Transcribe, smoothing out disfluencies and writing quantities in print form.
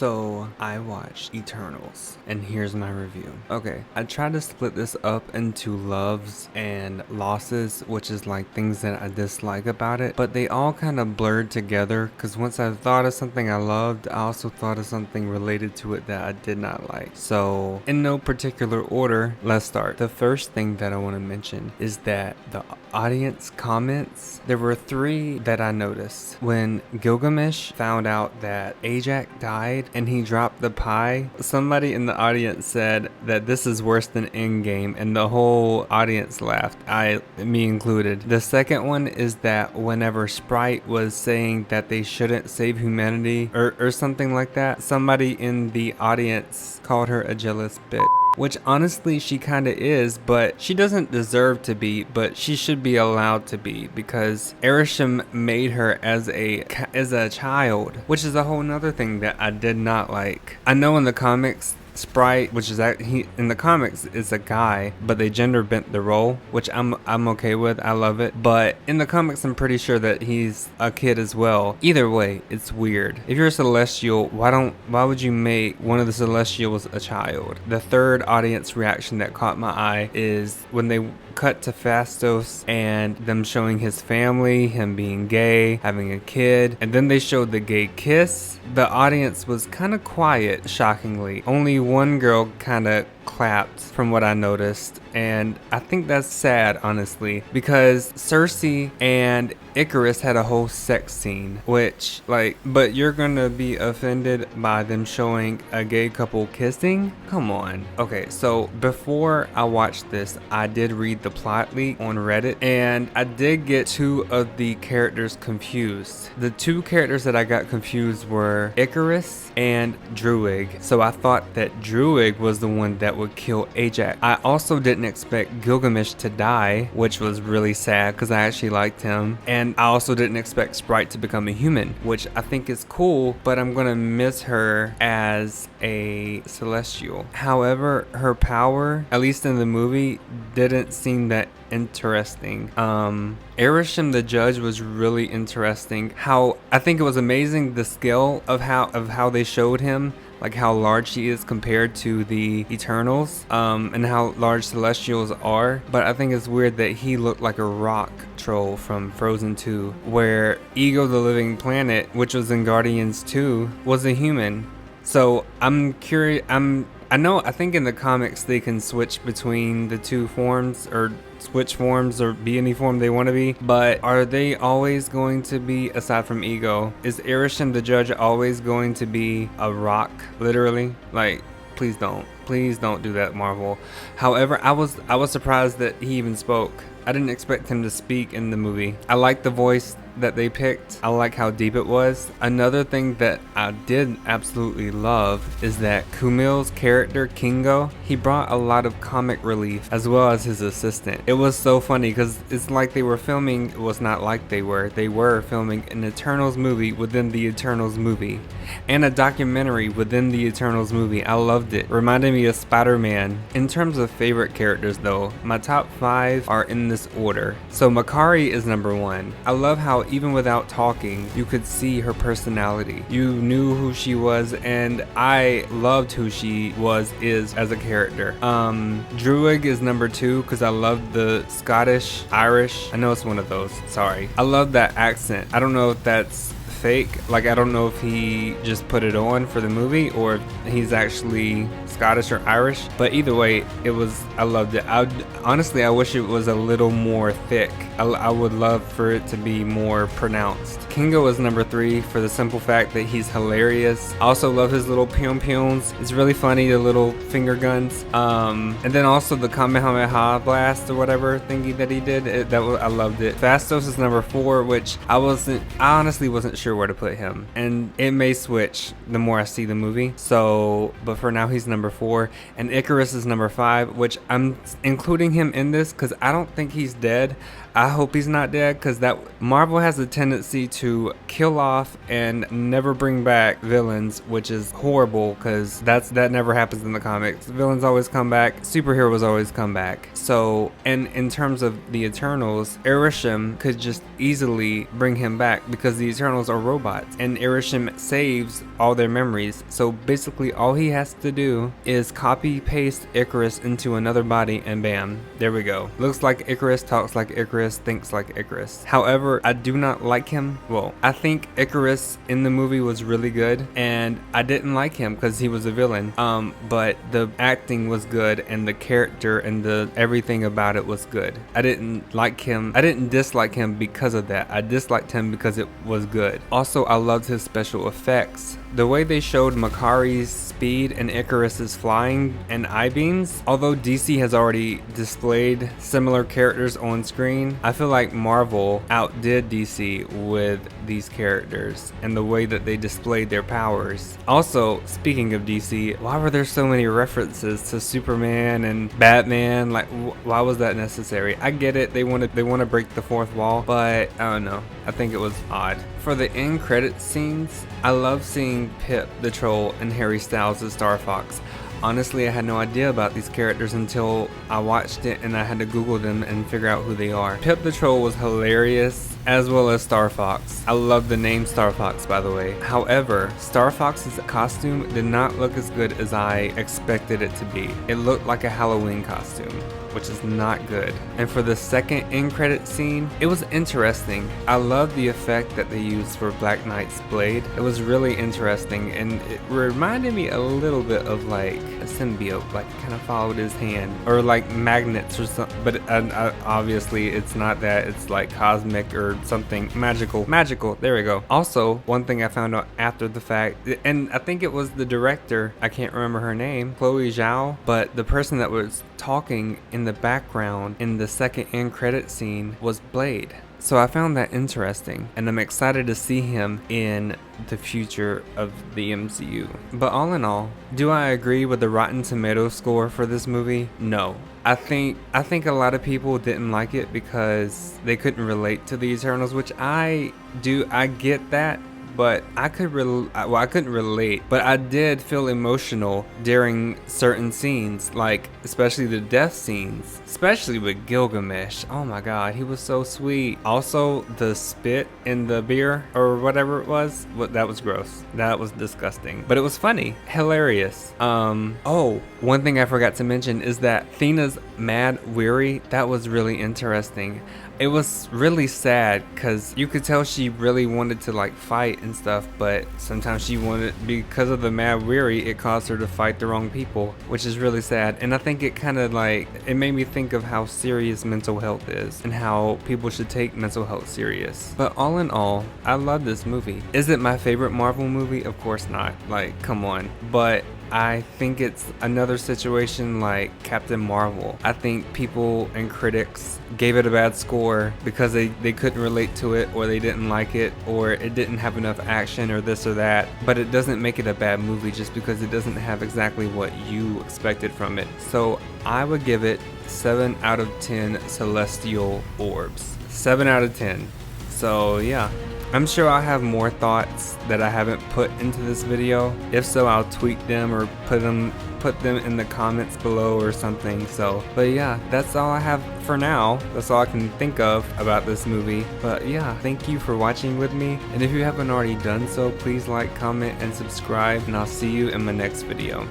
So I watched Eternals, and here's my review. Okay, I tried to split this up into loves and losses, which is like things that I dislike about it, but they all kind of blurred together because once I thought of something I loved, I also thought of something related to it that I did not like. So in no particular order, let's start. The first thing that I want to mention is that the audience comments, there were 3 that I noticed. When Gilgamesh found out that Ajax died and he dropped the pie, somebody in the audience said that this is worse than Endgame, and the whole audience laughed, me included. The second one is that whenever Sprite was saying that they shouldn't save humanity or something like that, somebody in the audience called her a jealous bitch. Which honestly she kind of is, but she doesn't deserve to be, but she should be allowed to be because Erisham made her as a child, which is a whole nother thing that I did not like. I know in the comics Sprite, which is in the comics is a guy, but they gender bent the role, which I'm okay with. I love it. But in the comics, I'm pretty sure that he's a kid as well. Either way, it's weird. If you're a Celestial, why would you make one of the Celestials a child? The third audience reaction that caught my eye is when they cut to Fastos and them showing his family, him being gay, having a kid, and then they showed the gay kiss. The audience was kind of quiet, shockingly. Only one girl kind of clapped from what I noticed, and I think that's sad, honestly, because Cersei and Icarus had a whole sex scene, which but you're gonna be offended by them showing a gay couple kissing? Come on. Okay, so before I watched this, I did read the plot leak on Reddit, and I did get 2 of the characters confused. The 2 characters that I got confused were Icarus and Druig, so I thought that Druig was the one that would kill Ajax. I also didn't expect Gilgamesh to die, which was really sad because I actually liked him. And I also didn't expect Sprite to become a human, which I think is cool, but I'm gonna miss her as a Celestial. However, her power, at least in the movie, didn't seem that interesting. Erisham the judge was really interesting. I think it was amazing the scale of how they showed him, like how large he is compared to the Eternals, and how large Celestials are. But I think it's weird that he looked like a rock troll from Frozen 2, where Ego the Living Planet, which was in Guardians 2, was a human. So I'm curious. I think in the comics they can switch between the 2 forms, or switch forms, or be any form they want to be, but are they always going to be, aside from Ego, is Erisham the judge always going to be a rock, literally? Like, please don't do that, Marvel. However, I was surprised that he even spoke. I didn't expect him to speak in the movie. I like the voice that they picked. I like how deep it was. Another thing that I did absolutely love is that Kumail's character, Kingo, he brought a lot of comic relief as well as his assistant. It was so funny because it's like they were filming, it was not like they were filming an Eternals movie within the Eternals movie and a documentary within the Eternals movie. I loved it. Reminded me of Spider-Man. In terms of favorite characters though, my top 5 are in this order. So Makari is number 1. I love how even without talking, you could see her personality. You knew who she was, and I loved who she is as a character. Druig is number 2 because I love the Scottish, Irish. I know it's one of those. Sorry. I love that accent. I don't know if that's fake. Like, I don't know if he just put it on for the movie or if he's actually Scottish or Irish, but either way, I loved it. Honestly, I wish it was a little more thick. I would love for it to be more pronounced. Kingo is number 3 for the simple fact that he's hilarious. I also love his little pyong-pyongs. It's really funny, the little finger guns. And then also the Kamehameha blast or whatever thingy that he did. I loved it. Fastos is number 4, which I honestly wasn't sure where to put him. And it may switch the more I see the movie. So, but for now he's number 4. And Icarus is number 5, which I'm including him in this because I don't think he's dead. I hope he's not dead, because that Marvel has a tendency to kill off and never bring back villains, which is horrible, because that never happens in the comics. Villains always come back, superheroes always come back. So, and in terms of the Eternals, Erisham could just easily bring him back, because the Eternals are robots, and Erisham saves all their memories. So basically all he has to do is copy paste Icarus into another body, and bam, there we go. Looks like Icarus, talks like Icarus, thinks like Icarus. However, I do not like him. Well, I think Icarus in the movie was really good, and I didn't like him because he was a villain. But the acting was good, and the character and the everything about it was good. I didn't like him. I didn't dislike him because of that. I disliked him because it was good. Also, I loved his special effects. The way they showed Makari's speed and Icarus's flying and I-beams, although DC has already displayed similar characters on screen, I feel like Marvel outdid DC with these characters and the way that they displayed their powers. Also, speaking of DC, why were there so many references to Superman and Batman? Like, why was that necessary? I get it, they want to break the fourth wall, but I don't know. I think it was odd. For the end credit scenes, I love seeing Pip the Troll and Harry Styles as Star Fox. Honestly, I had no idea about these characters until I watched it and I had to Google them and figure out who they are. Pip the Troll was hilarious, as well as Star Fox. I love the name Star Fox, by the way. However, Star Fox's costume did not look as good as I expected it to be. It looked like a Halloween costume, which is not good. And for the second end credit scene, it was interesting. I love the effect that they used for Black Knight's blade. It was really interesting, and it reminded me a little bit of like a symbiote, like it kind of followed his hand, or like magnets or something. But obviously it's not that. It's like cosmic or something magical. There we go. Also, one thing I found out after the fact, and I think it was the director, I can't remember her name, Chloe Zhao, but the person that was talking in the background in the second end credit scene was Blade. So I found that interesting, and I'm excited to see him in the future of the MCU. But all in all, do I agree with the Rotten Tomatoes score for this movie? No. I think a lot of people didn't like it because they couldn't relate to the Eternals, which I do. I get that. But I couldn't relate, but I did feel emotional during certain scenes, like especially the death scenes, especially with Gilgamesh. Oh my god, he was so sweet. Also, the spit in the beer or whatever it was, that was gross. That was disgusting, but it was funny, hilarious. Oh, one thing I forgot to mention is that Thena's mad weary. That was really interesting. It was really sad because you could tell she really wanted to like fight and stuff, but sometimes she wanted, because of the mad weary, it caused her to fight the wrong people, which is really sad. And I think it kind of like, it made me think of how serious mental health is and how people should take mental health serious. But all in all, I love this movie. Is it my favorite Marvel movie? Of course not. Like, come on. But I think it's another situation like Captain Marvel. I think people and critics gave it a bad score because they couldn't relate to it, or they didn't like it, or it didn't have enough action, or this or that. But it doesn't make it a bad movie just because it doesn't have exactly what you expected from it. So I would give it 7 out of 10 celestial orbs. 7 out of 10. So yeah. I'm sure I'll have more thoughts that I haven't put into this video. If so, I'll tweet them or put them in the comments below or something. So, but yeah, that's all I have for now. That's all I can think of about this movie. But yeah, thank you for watching with me. And if you haven't already done so, please like, comment, and subscribe. And I'll see you in my next video.